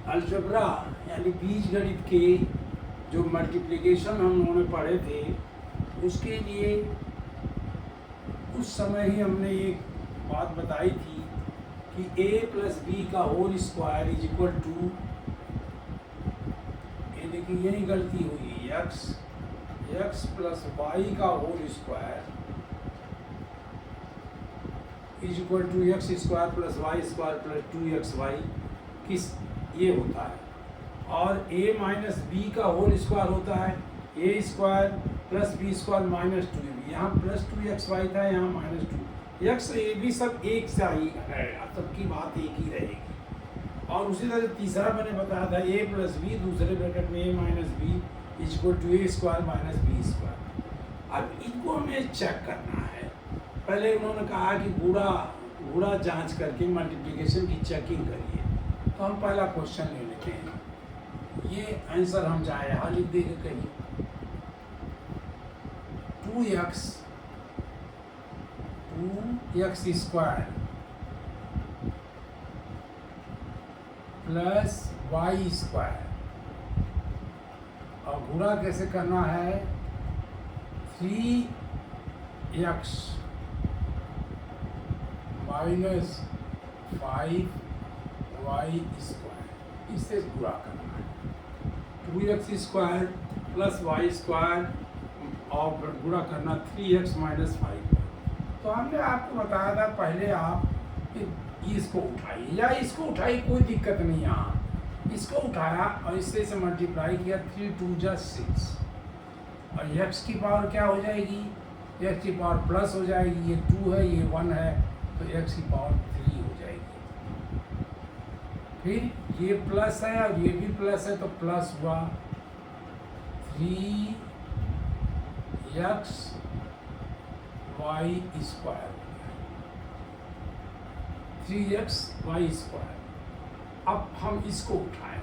Algebra यानी बीजगणित के जो मल्टीप्लिकेशन हम लोगों ने पढ़े थे, उसके लिए उस समय ही हमने एक बात बताई थी कि a प्लस बी का whole square is equal to, ये देखिए यही गलती हुई, x प्लस वाई का whole square is equal to X square plus Y square plus 2xy किस ये होता है, और a माइनस बी का होल स्क्वायर होता है a square plus B square minus 2ab। यहाँ प्लस 2xy था, यहाँ माइनस 2, x ए बी सब एक सा ही है, सबकी बात एक ही रहेगी। और उसी तरह तीसरा मैंने बताया था a प्लस बी, दूसरे ब्रैकेट में a minus B is equal to A square minus B square. अब इनको हमें चेक करना है। पहले उन्होंने कहा कि गुणा जांच करके मल्टीप्लिकेशन की चेकिंग करिए, तो हम पहला क्वेश्चन ले लेते हैं। ये आंसर हम चाहे यहाँ लिख देंगे कहीं, 2x square plus Y square, और गुणा कैसे करना है, 3x माइनस 5y स्क्वायर, इससे गुणा करना है। 2x square plus Y square और गुणा करना 3x माइनस 5। तो हमने आपको बताया था पहले आप इसको उठाइए या इसको उठाइए, कोई दिक्कत नहीं। यहाँ इसको उठाया और इससे से मल्टीप्लाई किया, 3 2 जा 6, और x की पावर क्या हो जाएगी, x की पावर प्लस हो जाएगी, ये 2 है ये 1 है, तो x की पावर 3 हो जाएगी। फिर ये प्लस है और ये भी प्लस है, तो प्लस हुआ 3x y square, 3x y square. अब हम इसको उठाएं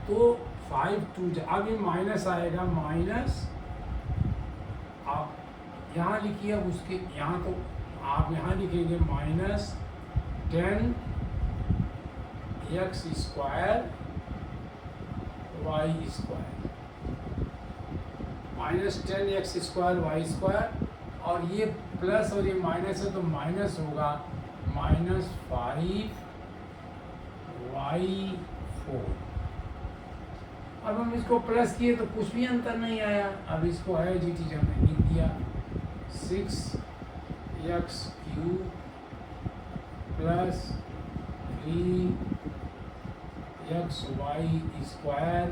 तो 5 2, अब ये माइनस आएगा, माइनस आप यहाँ लिखिए, अब उसके यहाँ तो आप यहाँ लिखेंगे minus 10x square Y square, minus 10x square Y square, और ये प्लस और ये माइनस है तो माइनस होगा माइनस 5y4। अब हम इसको प्लस किए तो कुछ भी अंतर नहीं आया, अब इसको है जी चीज़ हमने लिख दिया, 6x cube plus 3xy square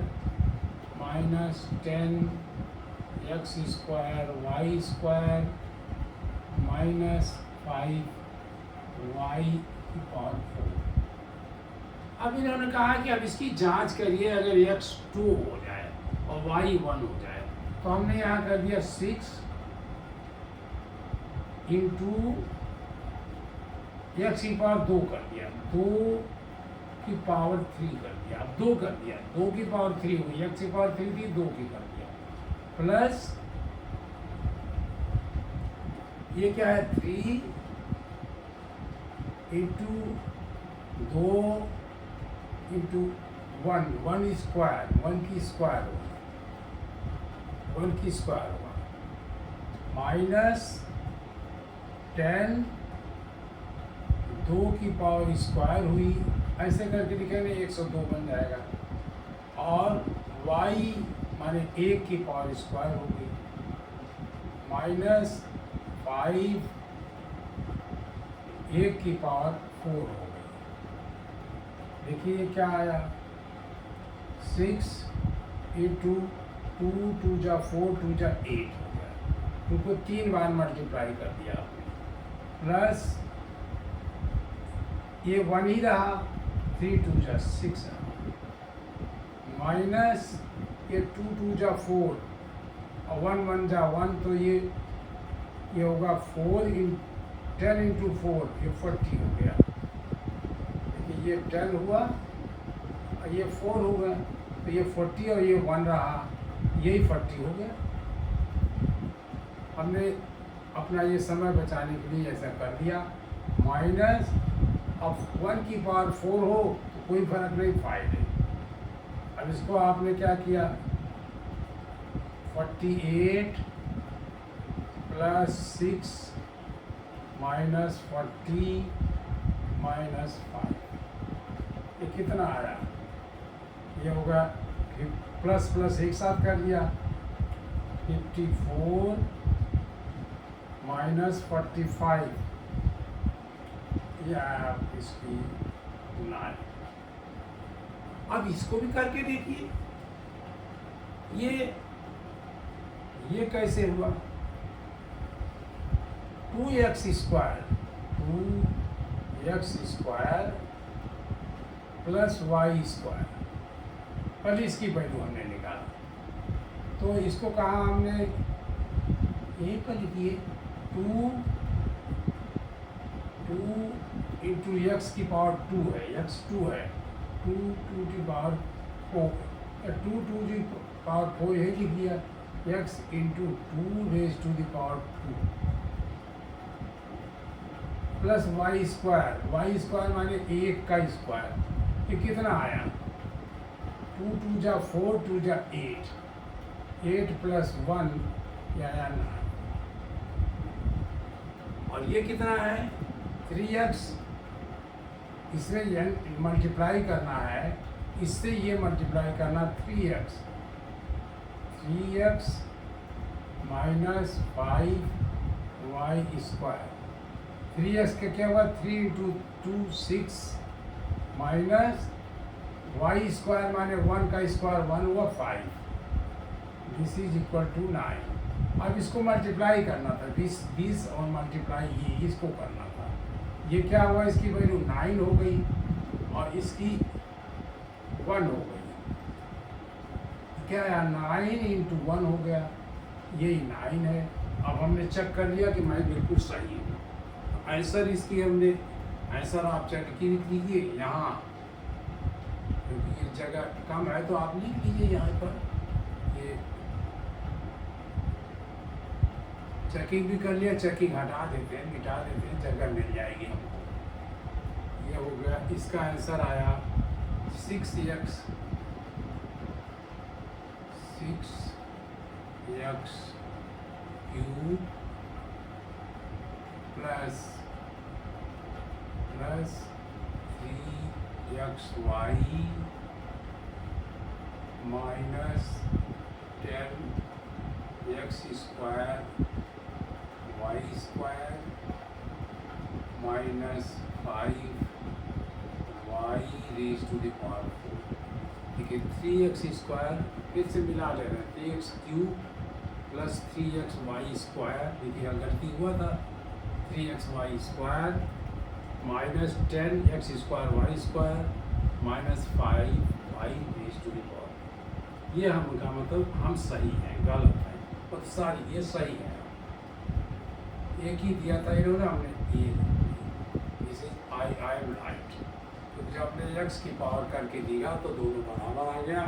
minus 10x square Y square minus 5y की पावर 4। अब इन्होंने कहा कि अब इसकी जांच करिए, अगर x 2 हो जाए और y 1 हो जाए, तो हमने यहाँ कर दिया 6 इंटू x की पावर 2 कर दिया, 2 की पावर 3 कर दिया, अब 2 कर दिया, 2 की पावर 3 हुई, x की पावर 3 थी, 2 की कर दिया, प्लस ये क्या है 3 इंटू 2 इंटू 1, 1 स्क्वायर, 1 की स्क्वायर होगी, 1 की स्क्वायर होगा, माइनस 10 2 की पावर स्क्वायर हुई, ऐसे करके लिखेंगे 102 बन जाएगा, और y माने 1 की पावर स्क्वायर होगी, माइनस 5 1 की पावर 4 हो गई। देखिए ये क्या आया, 6 इंटू 2 2 जा 4 2 जा 8 हो गया, उनको 3 बार मल्टीप्लाई कर दिया आपने, प्लस ये 1 ही रहा, 3 2 जा 6 रहा, माइनस ये 2 2 जा 4 और 1 1 जा 1, तो ये होगा 4 इन 10 इंटू 4, ये 40 हो गया। देखिए ये 10 हुआ और ये 4 हो गया, तो ये 40 और ये 1 रहा, यही 40 हो गया। हमने अपना ये समय बचाने के लिए ऐसा कर दिया, माइनस अब 1 की पावर 4 हो तो कोई फर्क नहीं, 5 है। अब इसको आपने क्या किया, 48 प्लस 6 माइनस 40 माइनस 5, ये कितना आया, ये होगा प्लस प्लस एक साथ कर दिया, 54 माइनस 45, ये आया इसकी 9। अब इसको भी करके देखिए, ये कैसे हुआ, 2x square plus Y square, पहले इसकी वैल्यू हमने निकाला, तो इसको कहा हमने, यहीं पर लिखिए 2 इंटू एक्स की पावर 2 है, x 2 है, 2 की पावर 4, 2 की पावर 4 यही लिख दिया, x into 2 raise to the power 2 plus Y square माने 1 का स्क्वायर, ये कितना आया, 2 2 जा 4, 2 जा 8, 8 प्लस 1 ये आया 9, और ये कितना है 3x, इसमें मल्टीप्लाई करना है, इससे ये मल्टीप्लाई करना 3x minus 5y square, 3x का क्या हुआ, 3 इंटू 2 6 माइनस वाई स्क्वायर माने 1 का स्क्वायर 1 हुआ 5, दिस इज इक्वल टू 9। अब इसको मल्टीप्लाई करना था, 20 और मल्टीप्लाई ये इसको करना था, ये क्या हुआ, इसकी वैल्यू 9 हो गई और इसकी 1 हो गई, क्या है 9 इंटू 1 हो गया, यही 9 है। अब हमने चेक कर लिया कि मैं बिल्कुल सही हूँ, आंसर इसकी हमने, आंसर आप चेक कीजिए यहाँ, क्योंकि ये जगह कम है तो आप लिख लीजिए यहाँ पर, ये चेकिंग भी कर लिया, चेकिंग हटा देते हैं, मिटा देते हैं, जगह मिल जाएगी हमको। ये हो गया, इसका आंसर आया 6x cube plus 3xy minus 10x square Y square minus 5y raise to the power 4, ठीक है, 3x स्क्वायर फिर से मिला ले रहे हैं, 3x cube plus 3xy square, देखिए गलती हुआ था, 3xy square minus 10x square Y square minus 5y raise to the power, ये हमका मतलब हम सही हैं, गलत है और सारी ये सही है, एक ही दिया था इन्होंने, हमने ये इसे आई एम राइट, क्योंकि जब हमने x की पावर करके दिया तो दोनों बराबर आ गया,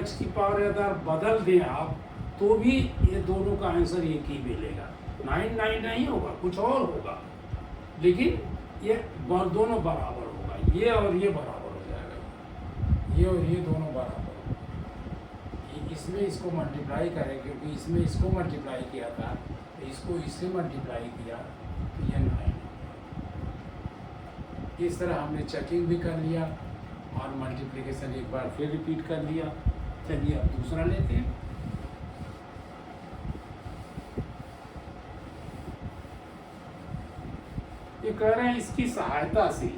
x की पावर अगर बदल दें आप तो भी ये दोनों का आंसर एक ही मिलेगा, 9 नहीं होगा, कुछ और होगा, लेकिन ये दोनों बराबर होगा, ये और ये बराबर हो जाएगा, ये और ये दोनों बराबर होगा, इसमें इसको मल्टीप्लाई करें, क्योंकि इसमें इसको मल्टीप्लाई किया था, तो इसको इससे मल्टीप्लाई किया तो ये 9, इस तरह हमने चेकिंग भी कर लिया और मल्टीप्लिकेशन एक बार फिर रिपीट कर लिया। चलिए अब दूसरा लेते हैं। ये कह रहे हैं इसकी सहायता से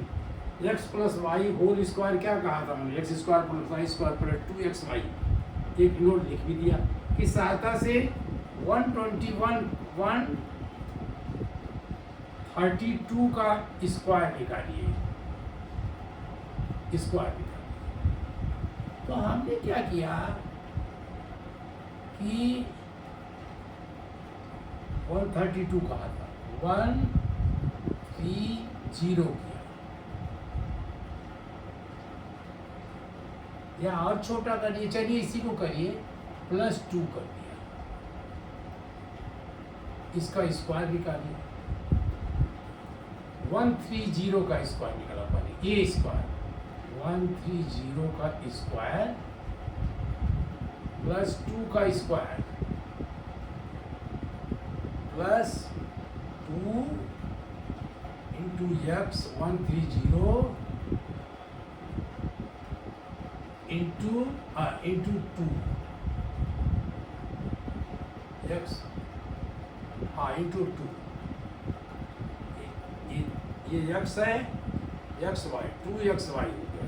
x plus Y whole square, क्या कहा था हमने, X square plus Y square plus 2xy, एक नोट लिख भी दिया, की सहायता से 132 का स्क्वायर निकालिए, स्क्वायर निकालिए। तो हमने क्या किया कि 132 कहा था, 130 किया, या और छोटा करिए, चलिए इसी को करिए +2 कर दिया, इसका स्क्वायर निकालिए, 130 का स्क्वायर निकला पहले, ए स्क्वायर 130 का स्क्वायर प्लस 2 का square plus 2 into x 130 into 2 x, हाँ इंटू 2, ये एक्स है, एक्स वाई 2x y हो गया,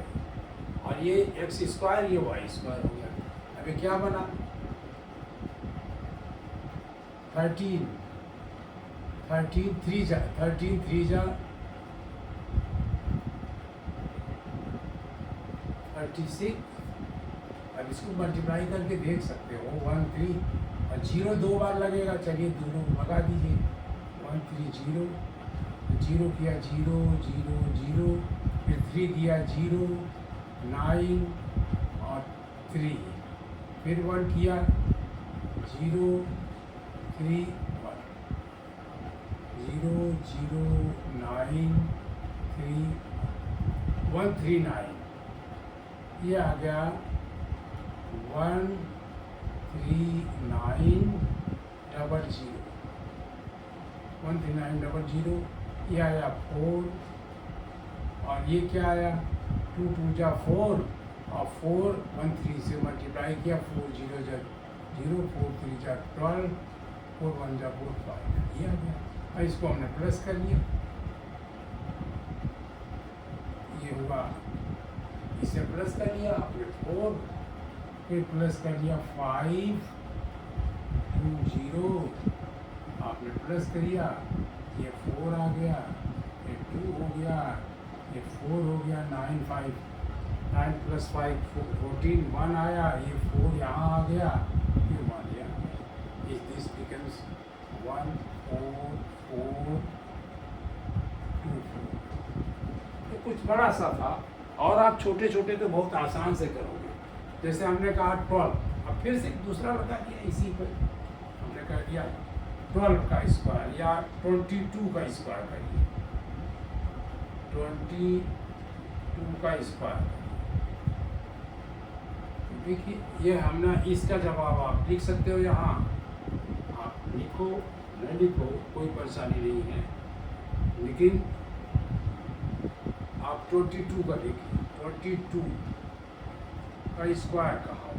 और ये एक्स स्क्वायर ये वाई स्क्वायर हो गया। अभी क्या बना 13 3 जा 36। अब इसको मल्टीप्लाई करके देख सकते हो 1 3 और 0 2 बार लगेगा, चलिए दोनों लगा दीजिए 1 3 0, 0 किया 0 0 0, फिर 3 दिया 0 9 और 3, फिर 1 किया 0 3 1 0 0 9 3 1 3 9, ये आ गया 1 3 9 डबल 0, 1 3 9 डबल 0, ये आया 4, और ये क्या आया 2 2 जा 4, और 4 1 3 से मल्टीप्लाई किया 4 0 जा 0, 4 3 जा 12, 4 1 जा 4 5, ये आ गया। और इसको हमने प्लस कर लिया, ये हुआ, इसे प्लस कर लिया, फिर 4, फिर प्लस कर लिया 5 2 0, आपने प्लस कर लिया, ये 4 आ गया, ये 2 हो गया, ये 4 हो गया, 9 5 9 प्लस 5 14 1 आया, ये 4 यहाँ आ गया, फिर 1 यहाँ आ गया। This becomes 1 4 4 2 4। तो कुछ बड़ा सा था, और आप छोटे छोटे तो बहुत आसान से करोगे। जैसे हमने कहा 12, अब फिर से दूसरा लगा दिया इसी पर, हमने कह दिया 12 का स्क्वायर या 22 का स्क्वायर करिए, 22 का स्क्वायर। देखिए ये हमने इसका जवाब आप लिख सकते हो, यहाँ आप लिखो न लिखो कोई परेशानी नहीं है, लेकिन आप 22 का देखिए, 22 का स्क्वायर कहा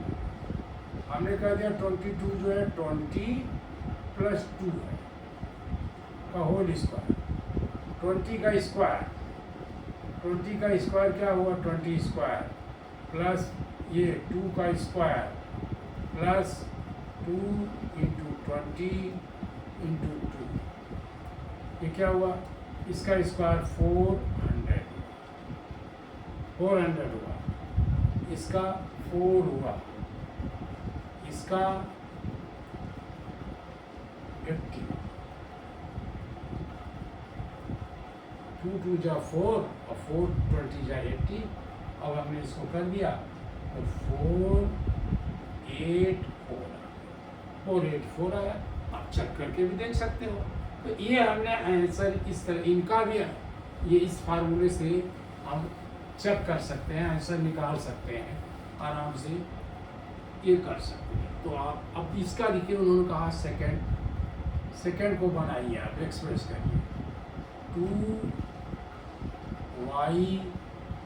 हमने कह दिया 22 जो है 20 प्लस 2 है का होल स्क्वायर, 20 का स्क्वायर, 20 का स्क्वायर क्या हुआ 20 स्क्वायर प्लस ये 2 का स्क्वायर प्लस 2 इंटू 20 इंटू 2, ये क्या हुआ, इसका स्क्वायर 400 हुआ, इसका 4 हुआ, इसका 80, 2 2 जा 4 और 4 20 जा 80। अब हमने इसको कर दिया तो 4 8 4 आया, आप चेक करके भी देख सकते हो। तो ये हमने आंसर इस तरह, इनका भी ये इस फार्मूले से हम चेक कर सकते हैं, आंसर निकाल सकते हैं आराम से, ये कर सकते हैं। तो आप अब इसका देखिए, उन्होंने कहा सेकंड को बनाइए, आप एक्सप्रेस करिए 2y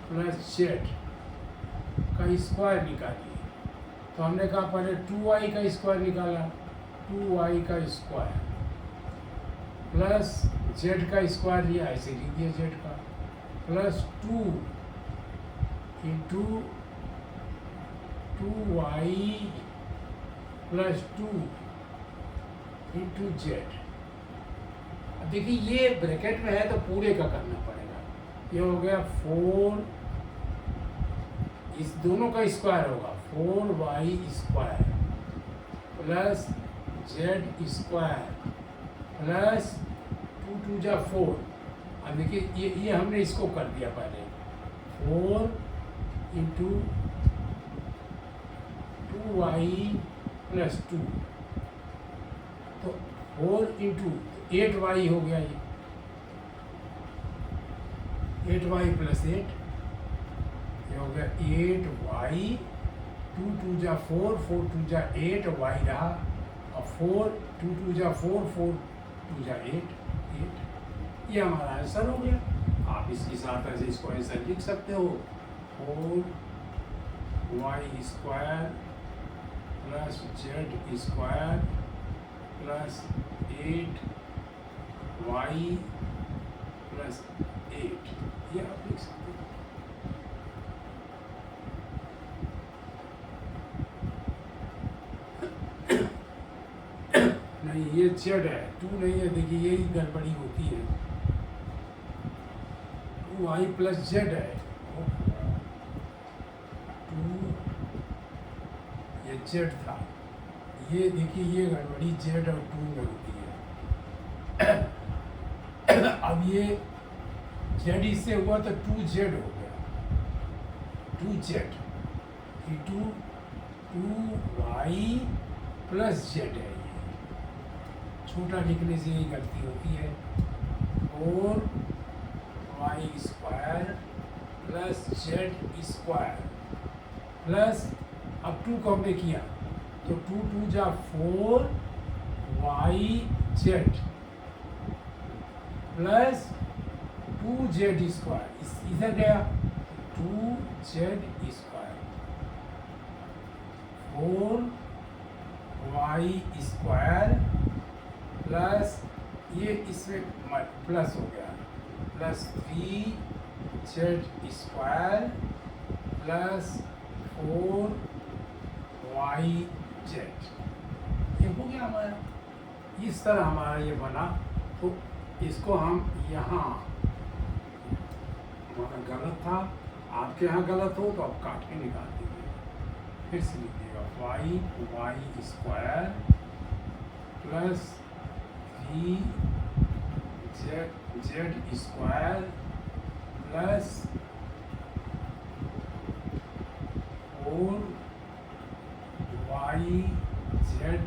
प्लस जेड का स्क्वायर निकालिए। तो हमने कहा पहले 2y का स्क्वायर निकाला, 2y का स्क्वायर प्लस जेड का स्क्वायर लिया, ऐसे लिख दिया जेड का, plus 2 into 2y plus 2 into Z. अब देखिए ये ब्रैकेट में है तो पूरे का करना पड़ेगा, ये हो गया 4, इस दोनों का स्क्वायर होगा 4y square plus Z square plus 2 2 जा 4। अब देखिए ये हमने इसको कर दिया पहले, 4 इंटू 2y प्लस 2, तो 4 इंटू 8y हो गया ये, 8y प्लस 8, ये हो गया 8y, 2 2 जा 4, 4 2 जा 8, y रहा, और 4 2 2 जा 4, 4 2 जा 8, 8। ये हमारा आंसर हो गया। आप इसकी सहायता से इसको आंसर लिख सकते हो, 4y square plus Z square plus 8y plus 8, ये आप लिख सकते हो। नहीं, ये जेड है, 2 नहीं है, देखिए यही गड़बड़ी होती है। 2y प्लस जेड है, 2 ये जेड था, ये देखिए ये गड़बड़ी जेड और 2 में होती है। अब ये जेड इससे हुआ तो 2z हो गया, 2z, 2y प्लस जेड है। ये छोटा लिखने से ये गलती होती है। 4y square plus Z square plus, अब 2 को हमने किया तो 2 2 जा 4yz प्लस 2z स्क्वायर, इधर गया 2z square, 4y square plus, ये इसमें प्लस हो गया, plus 3z square plus 4yz, ये हो गया हमारा। इस तरह हमारा ये बना। तो इसको हम यहाँ, हमारा गलत था, आपके यहाँ गलत हो तो आप काट के निकाल दीजिए। फिर से लिखिएगा y square plus 3z square plus 4yz,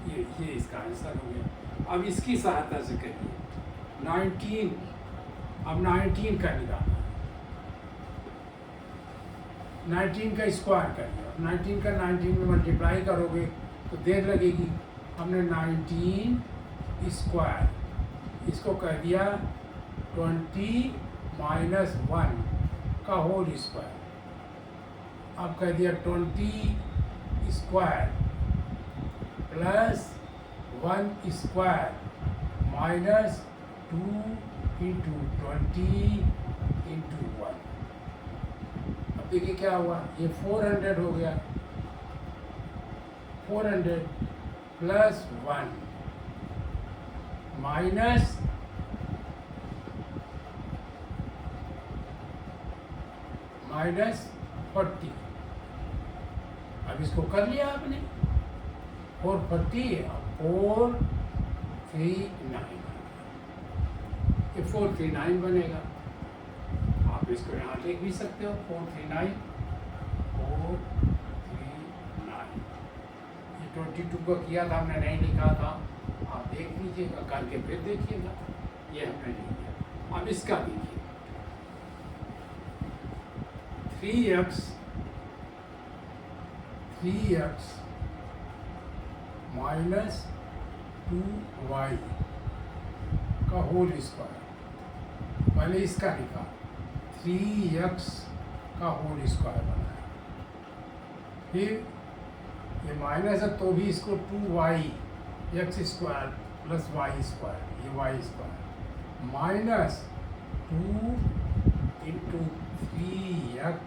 ये इसका आंसर हो गया। अब इसकी सहायता से करिए 19, अब 19 का निकालना, 19 का स्क्वायर करिए। 19 का 19 में मल्टीप्लाई करोगे तो देर लगेगी। हमने 19 स्क्वायर, इसको कह दिया 20 माइनस 1 का होल स्क्वायर। अब कह दिया 20 square plus 1 square minus 2 into 20 into 1। अब देखिए क्या हुआ, ये 400 हो गया, 400 प्लस 1 माइनस माइनस 40। अब इसको कर लिया आपने, 440 439, ये 439 बनेगा। आप इसको यहाँ लिख भी सकते हो, 439 439। ये 22 का किया था, हमने नहीं लिखा था, आप देख लीजिएगा, करके फिर देखिएगा। ये हमने नहीं किया। अब इसका देखिए 3x माइनस 2y का होल स्क्वायर, पहले इसका लिखा 3x का होल स्क्वायर बनाया, फिर ये माइनस है तो भी इसको 2y x square plus y square, ये y square minus 2 into 3x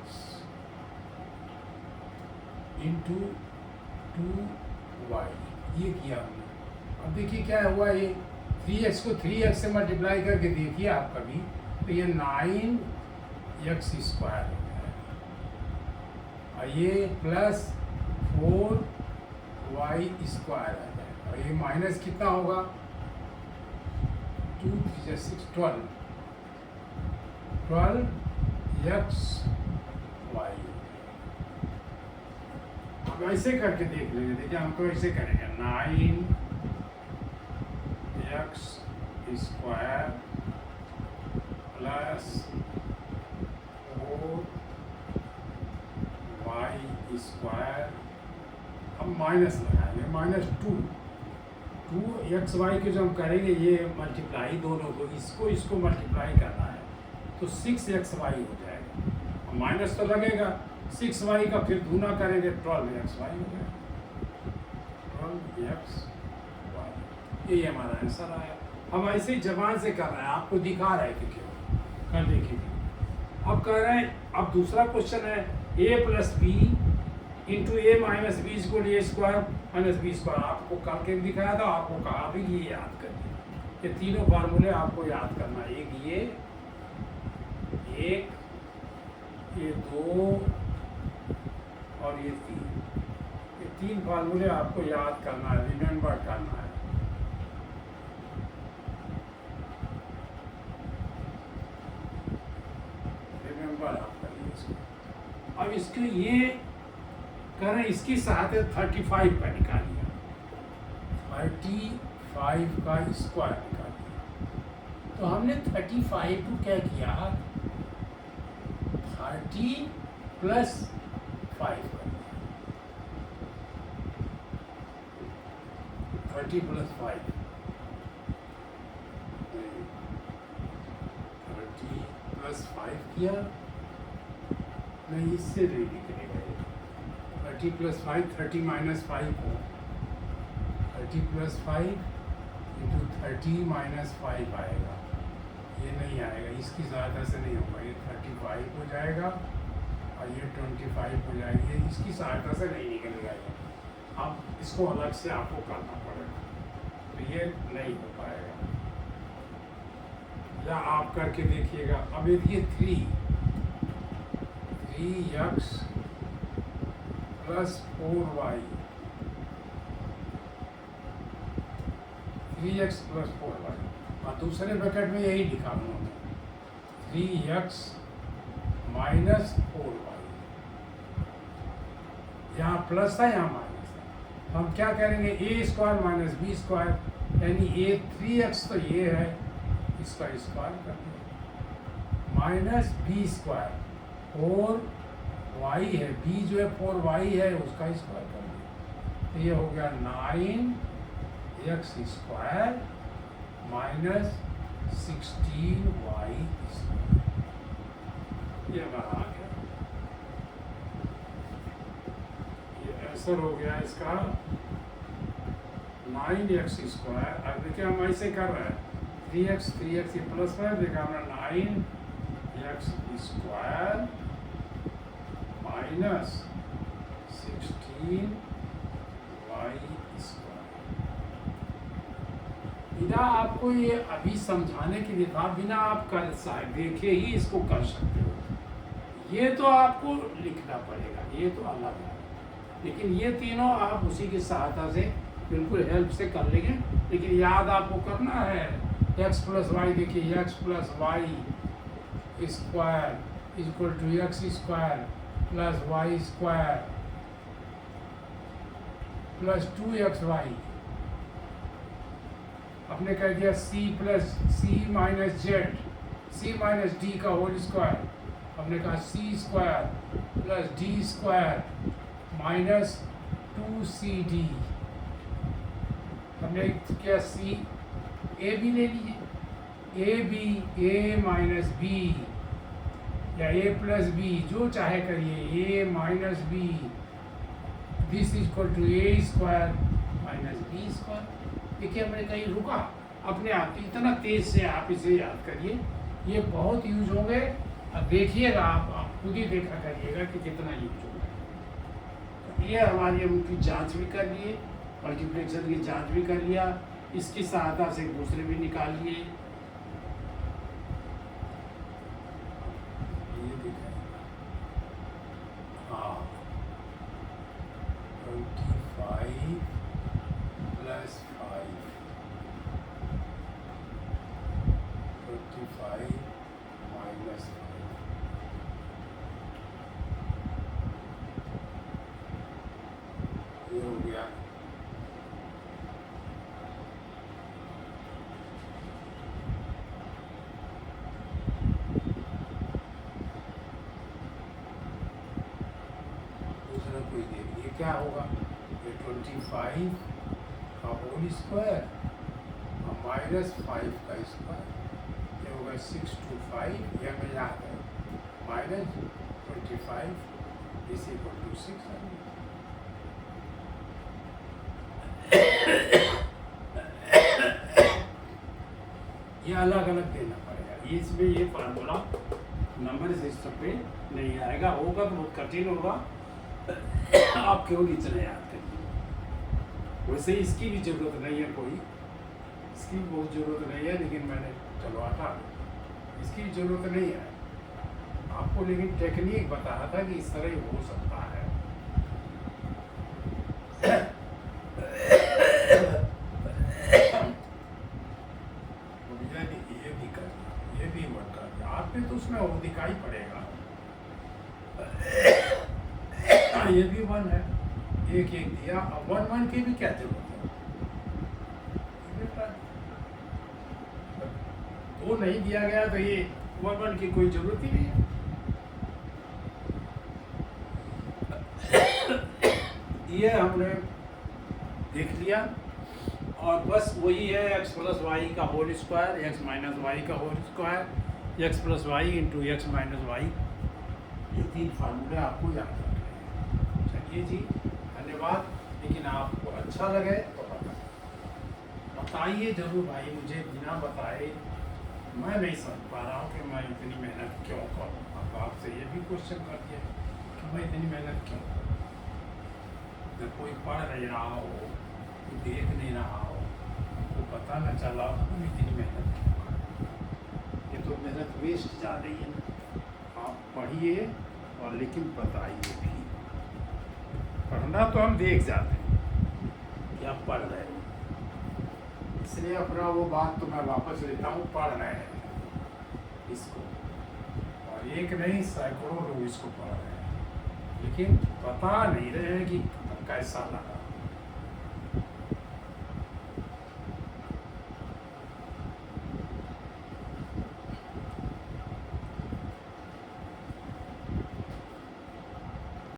into 2y, ये किया हमने। अब देखिए क्या हुआ, ये 3x को 3x से मल्टीप्लाई करके देखिए आप कभी, तो ये 9x स्क्वायर हो गया, और ये प्लस 4y स्क्वायर आ जाएगा, और ये माइनस कितना होगा 2 3 6 12x y। अब ऐसे करके देख लेंगे, देखिए हम तो ऐसे करेंगे 9x स्क्वायर प्लस 4y², हम माइनस लगाएंगे, -2 के जो हम करेंगे ये मल्टीप्लाई दोनों को, इसको मल्टीप्लाई करना है तो 6xy हो जाएगा, माइनस तो लगेगा, 6y का फिर दूना करेंगे 12xy हो जाएगा, 12xy। ये हमारा आंसर आया। हम ऐसे ही जबान से कर रहे हैं, आपको दिखा रहे थे क्यों, करने के लिए। अब कह रहे हैं, अब दूसरा क्वेश्चन है a + b into a - b = a² - b²। आपको करके दिखाया था, आपको कहा भी ये याद करिए, ये तीनों फार्मूले आपको याद करना है। एक, ये 2 और ये 3, ये 3 फार्मूले आपको याद करना है, रिमेम्बर करना है। रिमेम्बर आप करिए इसको। अब इसके ये करें, इसकी सहायता 35 का निकालिए, 35 का स्क्वायर निकालिए। तो हमने 35 को क्या किया, 30 + 5 कर दिया, 30 + 5, 30 + 5 किया, नहीं इससे नहीं निकलेगा, 30 + 5, 30 - 5 हो, 30 + 5 इंटू 30 - 5 आएगा, ये नहीं आएगा, इसकी सहायता से नहीं होगा, ये 35 हो जाएगा और ये 25 हो जाएगी, ये इसकी सहायता से नहीं निकलेगा ये। अब इसको अलग से आपको करना पड़ेगा, तो ये नहीं हो पाएगा, या आप करके देखिएगा। अब ये 3x + 4y, 3x + 4y, और दूसरे ब्रैकेट में यही लिखा उन्होंने, 3x - 4y, यहाँ प्लस है, यहाँ माइनस है, तो हम क्या करेंगे, a² - b², यानी a 3x तो ये है, इसका स्क्वायर कर दिया, -b², 4y है, b जो है 4y है, उसका स्क्वायर कर दिया, तो ये हो गया 9x² - 16y², ये हमारा आ गया, ये आंसर हो गया इसका 9x²। अब देखिए हम ऐसे कर रहे हैं, 3x ये प्लस में देखा हमने, 9x² - 16y²। बिना आपको ये अभी समझाने के लिए था, बिना आप कर देखे ही इसको कर सकते हो, ये तो आपको लिखना पड़ेगा, ये तो अलग है, लेकिन ये तीनों आप उसी की सहायता से बिल्कुल हेल्प से कर लेंगे। लेकिन याद आपको करना है, x + y, देखिए x + y² = x² + y² + 2xy, आपने कह दिया c - d का होल स्क्वायर, हमने कहा c² + d² - 2cd, हमने क्या a भी ले लीजिए, a - b या a + b, जो चाहे करिए, a - b, this = a² - b²। देखिए हमने कहीं रुका, अपने आप इतना तेज से आप इसे याद करिए, ये बहुत यूज होंगे, अब देखिएगा आप खुद ही देखा करिएगा कि कितना यूज होगा। ये हमारी हम उनकी जांच भी कर लिए, मल्टीप्लिकेशन की जांच भी कर लिया, इसकी सहायता से दूसरे भी निकाल लिए। हाँ, 25 + 5, 25 - 5, ये हो गया। क्या होगा, ये 25 का होल स्क्वायर और -5 का स्क्वायर, ये होगा 625, यह हमें याद है, -25 इज इक्वल टू 600। ये अलग अलग देना पड़ेगा, इसमें ये फार्मूला नंबर सिस्टम पे नहीं आएगा, होगा तो बहुत कठिन होगा। आप केवल इतना याद करिए। वैसे इसकी भी जरूरत नहीं है कोई, इसकी भी बहुत जरूरत नहीं है, लेकिन मैंने चलो हटा दो, इसकी भी जरूरत नहीं है आपको, लेकिन टेक्निक बता रहा था कि इस तरह ही हो सकता है। ये भी वर्क कर दिया आपने, तो उसमें वो दिखाई पड़ेगा। ये भी 1 है, एक एक दिया, अब 1 की भी क्या जरूरत है, वो नहीं दिया गया तो ये 1 की कोई जरूरत ही नहीं है। ये हमने देख लिया, और बस वही है x + y का होल स्क्वायर, x - y का whole square, x + y into x - y, ये 3 फार्मूले आपको याद रखने हैं। चलिए जी, धन्यवाद। लेकिन आपको अच्छा लगे तो बताइए जरूर भाई, मुझे बिना बताए मैं नहीं समझ पा रहा हूँ कि मैं इतनी मेहनत क्यों करूँ। अब आपसे ये भी क्वेश्चन कर दिया कि मैं इतनी मेहनत क्यों करूँ। जब कोई पढ़ नहीं रहा हो, कोई देख नहीं रहा हो, तो पता न चला हम इतनी मेहनत क्यों करें। ये तो मेहनत वेस्ट जा रही है। आप पढ़िए और लेकिन बताइए भी। पढ़ना तो हम देख जाते हैं कि आप पढ़ रहे हैं, इसलिए अपना वो बात तो मैं वापस लेता हूँ, पढ़ रहे हैं इसको, और एक नहीं सैकड़ों लोग इसको पढ़ रहे हैं, लेकिन बता नहीं रहे हैं कि कैसा लगा।